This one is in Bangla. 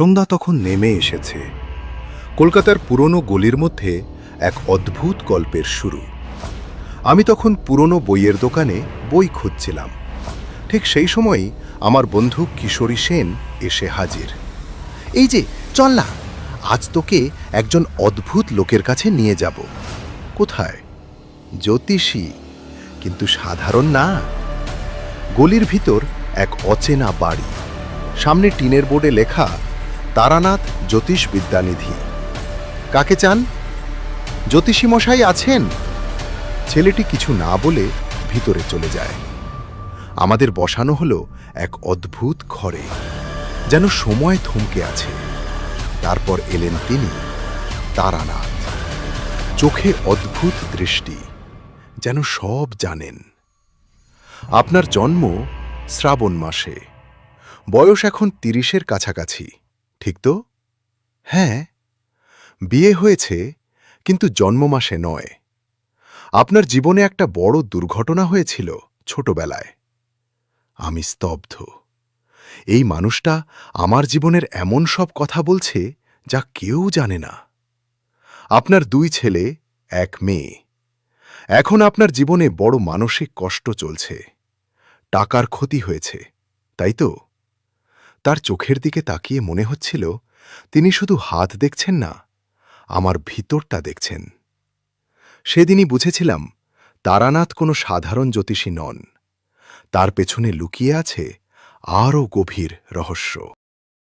সন্ধ্যা তখন নেমে এসেছে। কলকাতার পুরনো গলির মধ্যে এক অদ্ভুত গল্পের শুরু। আমি তখন পুরনো বইয়ের দোকানে বই খুঁজছিলাম। ঠিক সেই সময়ই আমার বন্ধু কিশোরী সেন এসে হাজির। এই যে, চল না, আজ তোকে একজন অদ্ভুত লোকের কাছে নিয়ে যাব। কোথায়? জ্যোতিষী, কিন্তু সাধারণ না। গলির ভিতর এক অচেনা বাড়ি, সামনে টিনের বোর্ডে লেখা তারানাথ জ্যোতিষ বিদ্যানিধি। কাকে চান? জ্যোতিষী মশাই আছেন? ছেলেটি কিছু না বলে ভিতরে চলে যায়। আমাদের বসানো হলো এক অদ্ভুত ঘরে, যেন সময় থমকে আছে। তারপর এলেন তিনি, তারানাথ। চোখে অদ্ভুত দৃষ্টি, যেন সব জানেন। আপনার জন্ম শ্রাবণ মাসে, বয়স এখন ৩০-এর কাছাকাছি, ঠিক তো? হ্যাঁ। বিয়ে হয়েছে, কিন্তু জন্ম মাসে নয়। আপনার জীবনে একটা বড় দুর্ঘটনা হয়েছিল ছোটবেলায়। আমি স্তব্ধ। এই মানুষটা আমার জীবনের এমন সব কথা বলছে যা কেউ জানে না। আপনার ২ ছেলে, ১ মেয়ে। এখন আপনার জীবনে বড় মানসিক কষ্ট চলছে, টাকার ক্ষতি হয়েছে, তাই তো? তার চোখের দিকে তাকিয়ে মনে হচ্ছিল তিনি শুধু হাত দেখছেন না, আমার ভিতরটা দেখছেন। সেদিনই বুঝেছিলাম তারানাথ কোনো সাধারণ জ্যোতিষী নন। তার পেছনে লুকিয়ে আছে আরও গভীর রহস্য।